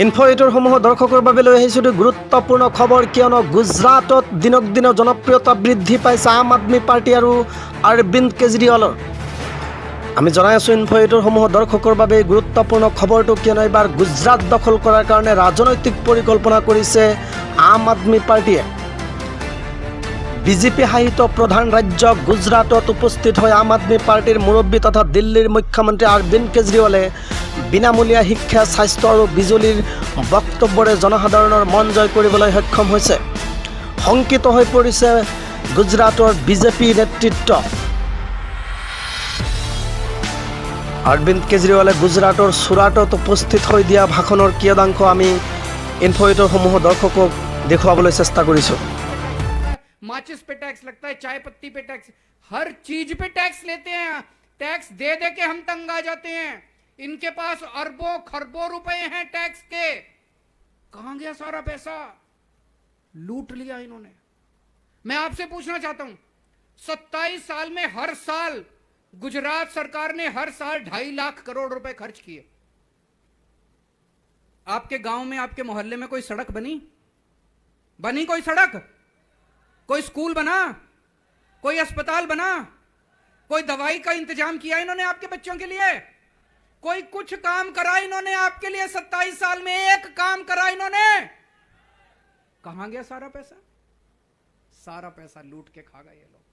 ইনফোএডিটৰসমূহ দৰ্শকৰ বাবে লৈ আহিছোঁ গুৰুত্বপূৰ্ণ খবৰ, কিয়নো গুজৰাটত দিনক দিনে জনপ্ৰিয়তা বৃদ্ধি পাইছে আম আদমি পাৰ্টি আৰু অৰবিন্দ কেজৰিৱালৰ। আমি জনাই আছোঁ ইনফোএডিটৰসমূহ দৰ্শকৰ বাবে গুৰুত্বপূৰ্ণ খবৰটো, কিয়নো এইবাৰ গুজৰাট দখল কৰাৰ কাৰণে ৰাজনৈতিক পৰিকল্পনা কৰিছে আম আদমি পাৰ্টিয়ে। বিজেপি শাসিত প্ৰধান ৰাজ্য গুজৰাটত উপস্থিত হৈ আম আদমি পাৰ্টিৰ মুৰব্বী তথা দিল্লীৰ মুখ্যমন্ত্ৰী অৰবিন্দ কেজৰিৱালে বিনামূলীয়া শিক্ষা, স্বাস্থ্য আৰু বিজুলীৰ বক্তব্যৰে জনসাধাৰণৰ মন জয় কৰিবলৈ সক্ষম হৈছে। শংকিত হৈ পৰিছে গুজৰাটৰ বিজেপি নেতৃত্ব। অৰবিন্দ কেজৰিৱালে গুজৰাটৰ চুৰাটত উপস্থিত হৈ দিয়া ভাষণৰ কিয়দাংশ আমি ইনফোএডিটৰসমূহ দৰ্শকক দেখুৱাবলৈ চেষ্টা কৰিছোঁ। माचिस पे टैक्स लगता है, चाय पत्ती पे टैक्स, हर चीज पे टैक्स लेते हैं। टैक्स दे दे के हम तंग आ जाते हैं। इनके पास अरबों खरबों रुपए हैं टैक्स के। कहां गया सारा पैसा? लूट लिया इन्होंने। मैं आपसे पूछना चाहता हूं, 27 साल में हर साल गुजरात सरकार ने हर साल 2.5 लाख करोड़ रुपए खर्च किए। आपके गांव में, आपके मोहल्ले में कोई सड़क बनी? कोई सड़क? कोई स्कूल बना? कोई अस्पताल बना? कोई दवाई का इंतजाम किया इन्होंने आपके बच्चों के लिए? कोई कुछ काम करा इन्होंने आपके लिए? 27 साल में एक काम करा इन्होंने? कहां गया सारा पैसा? सारा पैसा लूट के खा गए ये लोग।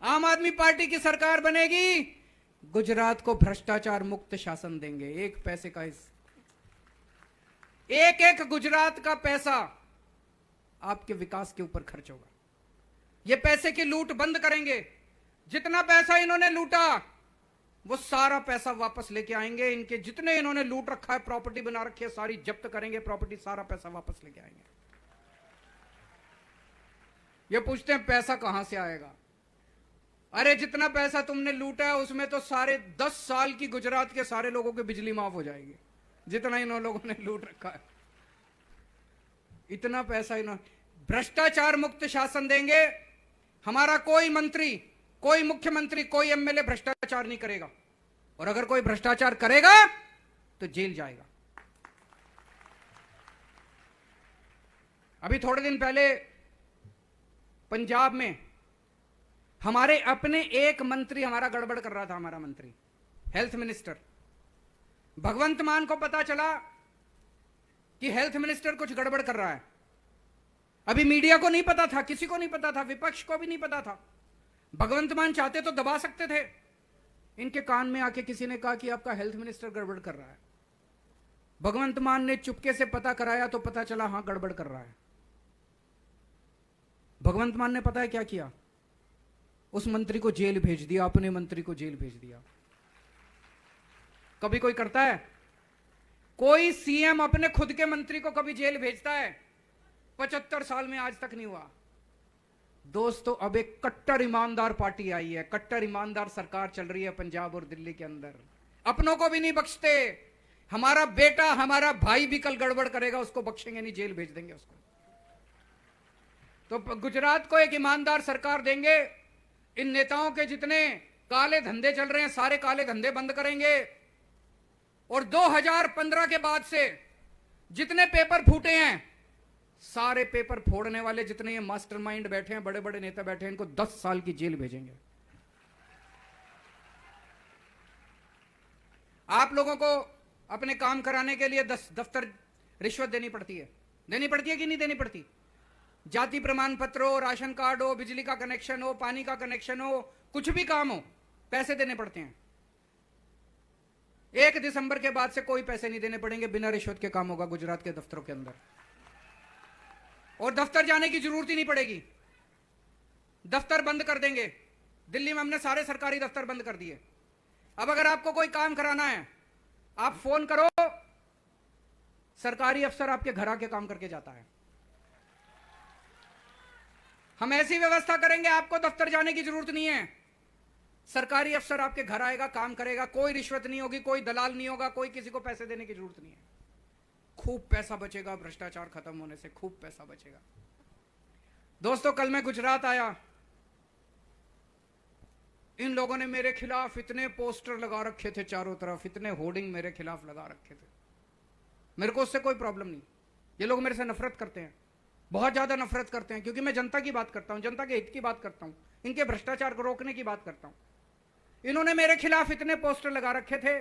आम आदमी पार्टी की सरकार बनेगी, गुजरात को भ्रष्टाचार मुक्त शासन देंगे। एक पैसे का एक गुजरात का पैसा आपके विकास के ऊपर खर्च होगा। ये पैसे की लूट बंद करेंगे। जितना पैसा इन्होंने लूटा वो सारा पैसा वापस लेके आएंगे। इनके जितने इन्होंने लूट रखा है, प्रॉपर्टी बना रखी है, सारी जब्त करेंगे प्रॉपर्टी, सारा पैसा वापस लेके आएंगे। ये पूछते हैं पैसा कहां से आएगा? अरे जितना पैसा तुमने लूटा है उसमें तो सारे 10 साल की गुजरात के सारे लोगों की बिजली माफ हो जाएगी, जितना इन लोगों ने लूट रखा है। इतना पैसा इन्होंने। भ्रष्टाचार मुक्त शासन देंगे। हमारा कोई मंत्री, कोई मुख्यमंत्री, कोई एमएलए भ्रष्टाचार नहीं करेगा, और अगर कोई भ्रष्टाचार करेगा तो जेल जाएगा। अभी थोड़े दिन पहले पंजाब में हमारे अपने एक मंत्री हमारा गड़बड़ कर रहा था। हमारा मंत्री, हेल्थ मिनिस्टर भगवंत मान को पता चला कि हेल्थ मिनिस्टर कुछ गड़बड़ कर रहा है। अभी मीडिया को नहीं पता था, किसी को नहीं पता था, विपक्ष को भी नहीं पता था। भगवंत मान चाहते तो दबा सकते थे। इनके कान में आके किसी ने कहा कि आपका हेल्थ मिनिस्टर गड़बड़ कर रहा है। भगवंत मान ने चुपके से पता कराया तो पता चला हां गड़बड़ कर रहा है। भगवंत मान ने पता है क्या किया? उस मंत्री को जेल भेज दिया, अपने मंत्री को जेल भेज दिया। कभी कोई करता है? कोई सीएम अपने खुद के मंत्री को कभी जेल भेजता है? 75 साल में आज तक नहीं हुआ। दोस्तों, अब एक कट्टर ईमानदार पार्टी आई है, कट्टर ईमानदार सरकार चल रही है पंजाब और दिल्ली के अंदर। अपनों को भी नहीं बख्शते। हमारा बेटा, हमारा भाई भी कल गड़बड़ करेगा, उसको बख्शेंगे नहीं, जेल भेज देंगे उसको। तो गुजरात को एक ईमानदार सरकार देंगे। इन नेताओं के जितने काले धंधे चल रहे हैं, सारे काले धंधे बंद करेंगे। और 2015 के बाद से जितने पेपर फूटे हैं, सारे पेपर फोड़ने वाले जितने ये मास्टरमाइंड बैठे हैं, बड़े बड़े नेता बैठे हैं, इनको 10 साल की जेल भेजेंगे। आप लोगों को अपने काम कराने के लिए 10 दफ्तर रिश्वत देनी पड़ती है कि नहीं देनी पड़ती? जाति प्रमाण पत्र हो, राशन कार्ड हो, बिजली का कनेक्शन हो, पानी का कनेक्शन हो, कुछ भी काम हो, पैसे देने पड़ते हैं। 1 दिसंबर के बाद से कोई पैसे नहीं देने पड़ेंगे, बिना रिश्वत के काम होगा गुजरात के दफ्तरों के अंदर। और दफ्तर जाने की जरूरत ही नहीं पड़ेगी। दफ्तर बंद कर देंगे। दिल्ली में हमने सारे सरकारी दफ्तर बंद कर दिए। अब अगर आपको कोई काम कराना है, आप फोन करो, सरकारी अफसर आपके घर आके काम करके जाता है। हम ऐसी व्यवस्था करेंगे, आपको दफ्तर जाने की जरूरत नहीं है। सरकारी अफसर आपके घर आएगा, काम करेगा, कोई रिश्वत नहीं होगी, कोई दलाल नहीं होगा, कोई किसी को पैसे देने की जरूरत नहीं है। खूब पैसा बचेगा, भ्रष्टाचार खत्म होने से खूब पैसा बचेगा। दोस्तों, कल मैं गुजरात आया, इन लोगों ने मेरे खिलाफ इतने पोस्टर लगा रखे थे चारों तरफ, इतने होर्डिंग मेरे खिलाफ लगा रखे थे। मेरे को उससे कोई प्रॉब्लम नहीं। ये लोग मेरे से नफरत करते हैं, बहुत ज्यादा नफरत करते हैं, क्योंकि मैं जनता की बात करता हूं, जनता के हित की बात करता हूं, इनके भ्रष्टाचार को रोकने की बात करता हूं। इन्होंने मेरे खिलाफ इतने पोस्टर लगा रखे थे,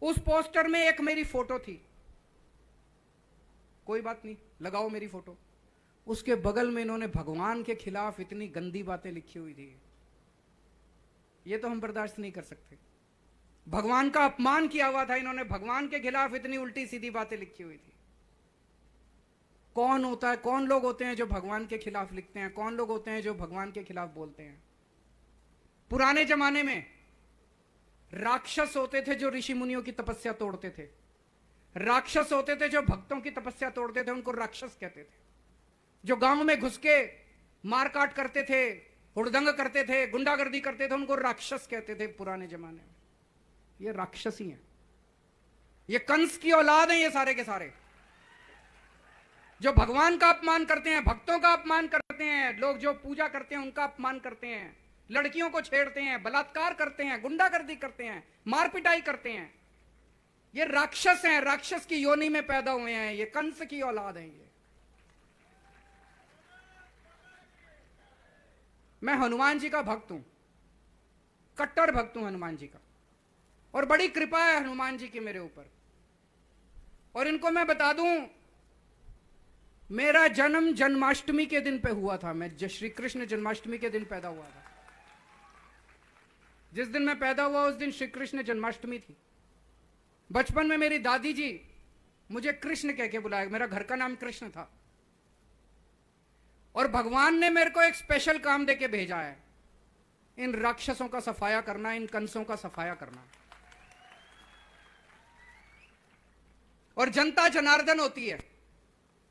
उस पोस्टर में एक मेरी फोटो थी, कोई बात नहीं, लगाओ मेरी फोटो। उसके बगल में इन्होंने भगवान के खिलाफ इतनी गंदी बातें लिखी हुई थी, ये तो हम बर्दाश्त नहीं कर सकते। भगवान का अपमान किया हुआ था इन्होंने, भगवान के खिलाफ इतनी उल्टी सीधी बातें लिखी हुई थी। कौन होता है, कौन लोग होते हैं जो भगवान के खिलाफ लिखते हैं, कौन लोग होते हैं जो भगवान के खिलाफ बोलते हैं। पुराने जमाने में राक्षस होते थे जो ऋषि मुनियों की तपस्या तोड़ते थे, राक्षस होते थे जो भक्तों की तपस्या तोड़ते थे, उनको राक्षस कहते थे। जो गांव में घुस के मारकाट करते थे, हुड़दंग करते थे, गुंडागर्दी करते थे, उनको राक्षस कहते थे पुराने जमाने में। ये राक्षस ही हैं, ये कंस की औलाद हैं ये सारे के सारे, जो भगवान का अपमान करते हैं, भक्तों का अपमान करते हैं, लोग जो पूजा करते हैं उनका अपमान करते हैं, लड़कियों को छेड़ते हैं, बलात्कार करते हैं, गुंडागर्दी करते हैं, मारपिटाई करते हैं। ये राक्षस हैं, राक्षस की योनि में पैदा हुए हैं, ये कंस की औलाद हैं। ये मैं हनुमान जी का भक्त हूं, कट्टर भक्त हूं हनुमान जी का, और बड़ी कृपा है हनुमान जी की मेरे ऊपर। और इनको मैं बता दूं, मेरा जन्म जन्माष्टमी के दिन पे हुआ था। मैं श्री कृष्ण जन्माष्टमी के दिन पैदा हुआ था। जिस दिन मैं पैदा हुआ उस दिन श्री कृष्ण जन्माष्टमी थी। बचपन में मेरी दादी जी मुझे कृष्ण कह के बुलाया, मेरा घर का नाम कृष्ण था। और भगवान ने मेरे को एक स्पेशल काम देके भेजा है, इन राक्षसों का सफाया करना, इन कंसों का सफाया करना। और जनता जनार्दन होती है,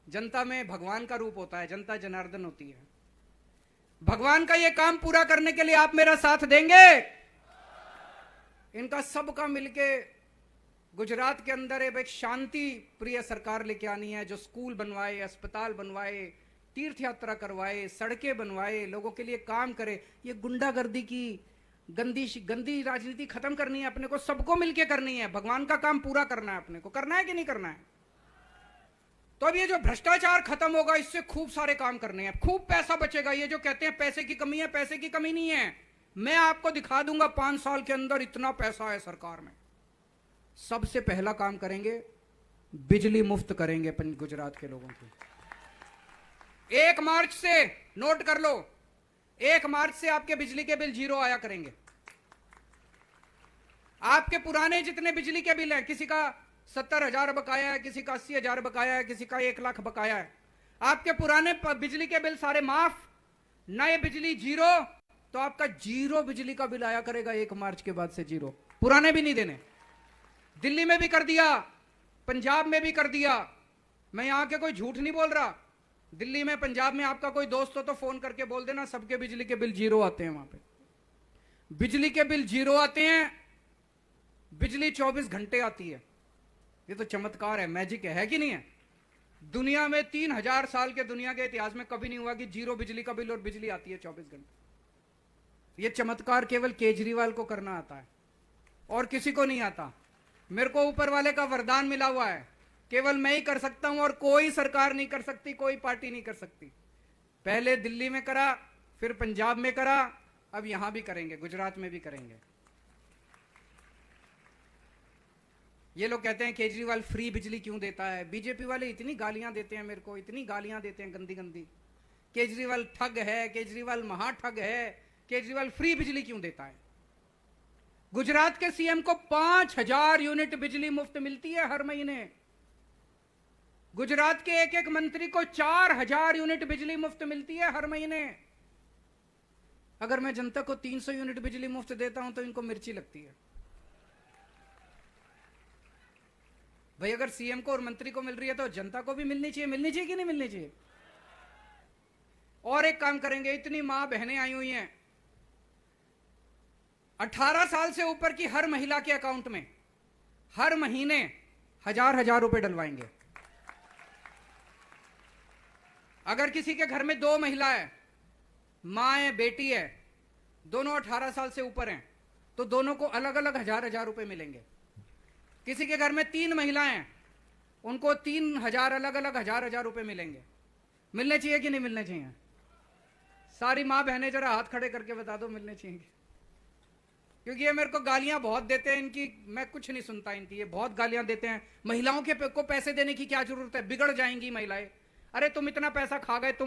जनता में भगवान का रूप होता है, जनता जनार्दन होती है। भगवान का यह काम पूरा करने के लिए आप मेरा साथ देंगे? इनका सबका मिलके गुजरात के अंदर एक शांति प्रिय सरकार लेके आनी है, जो स्कूल बनवाए, अस्पताल बनवाए, तीर्थ यात्रा करवाए, सड़कें बनवाए, लोगों के लिए काम करे। ये गुंडागर्दी की गंदी राजनीति खत्म करनी है अपने को, सबको मिलके करनी है। भगवान का काम पूरा करना है अपने को, करना है कि नहीं करना है? तो अब ये जो भ्रष्टाचार खत्म होगा, इससे खूब सारे काम करने हैं, खूब पैसा बचेगा। ये जो कहते हैं पैसे की कमी है, पैसे की कमी नहीं है। मैं आपको दिखा दूंगा 5 साल के अंदर इतना पैसा है सरकार में। सबसे पहला काम करेंगे, बिजली मुफ्त करेंगे गुजरात के लोगों को। 1 मार्च से, नोट कर लो, 1 मार्च से आपके बिजली के बिल 0 आया करेंगे। आपके पुराने जितने बिजली के बिल हैं, किसी का 70,000 बकाया है, किसी का 80,000 बकाया है, किसी का 1 लाख बकाया है, आपके पुराने बिजली के बिल सारे माफ, नए बिजली 0। तो आपका 0 बिजली का बिल आया करेगा 1 मार्च के बाद से 0। पुराने भी नहीं देने। दिल्ली में भी कर दिया, पंजाब में भी कर दिया। मैं यहां के कोई झूठ नहीं बोल रहा। दिल्ली में, पंजाब में आपका कोई दोस्त हो तो फोन करके बोल देना, सबके बिजली के बिल 0 आते हैं। वहां पे बिजली के बिल 0 आते हैं, बिजली 24 घंटे आती है। ये तो चमत्कार है, मैजिक है कि नहीं है? दुनिया में 3000 साल के दुनिया के इतिहास में कभी नहीं हुआ कि 0 बिजली का बिल और बिजली आती है 24 घंटे। ये चमत्कार केवल केजरीवाल को करना आता है और किसी को नहीं आता। मेरे को ऊपर वाले का वरदान मिला हुआ है, केवल मैं ही कर सकता हूं और कोई सरकार नहीं कर सकती, कोई पार्टी नहीं कर सकती। पहले दिल्ली में करा, फिर पंजाब में करा, अब यहां भी करेंगे, गुजरात में भी करेंगे। ये लोग कहते हैं केजरीवाल फ्री बिजली क्यों देता है। बीजेपी वाले इतनी गालियां देते हैं मेरे को, इतनी गालियां देते हैं गंदी गंदी। केजरीवाल ठग है, केजरीवाल महाठग है, केजरीवाल फ्री बिजली क्यों देता है। गुजरात के सीएम को 5000 यूनिट बिजली मुफ्त मिलती है हर महीने। गुजरात के एक मंत्री को 4000 यूनिट बिजली मुफ्त मिलती है हर महीने। अगर मैं जनता को 300 यूनिट बिजली मुफ्त देता हूं तो इनको मिर्ची लगती है। भाई अगर सीएम को और मंत्री को मिल रही है तो जनता को भी मिलनी चाहिए। मिलनी चाहिए कि नहीं मिलनी चाहिए? और एक काम करेंगे, इतनी मां बहनें आई हुई हैं, 18 साल से ऊपर की हर महिला के अकाउंट में हर महीने 1000 रुपए डलवाएंगे। अगर किसी के घर में 2 महिला है, मां है, बेटी है, दोनों 18 साल से ऊपर हैं, तो दोनों को अलग अलग 1000 रुपए मिलेंगे। किसी के घर में 3 महिलाएं हैं, उनको 3,000 अलग अलग हजार रुपए मिलेंगे। मिलने चाहिए कि नहीं मिलने चाहिए? सारी माँ बहनें जरा हाथ खड़े करके बता दो मिलने चाहिए। क्योंकि ये मेरे को गालियां बहुत देते हैं, इनकी मैं कुछ नहीं सुनता इनकी, ये बहुत गालियां देते हैं। महिलाओं के को पैसे देने की क्या जरूरत है, बिगड़ जाएंगी महिलाएं। अरे तुम इतना पैसा खा गए, तुम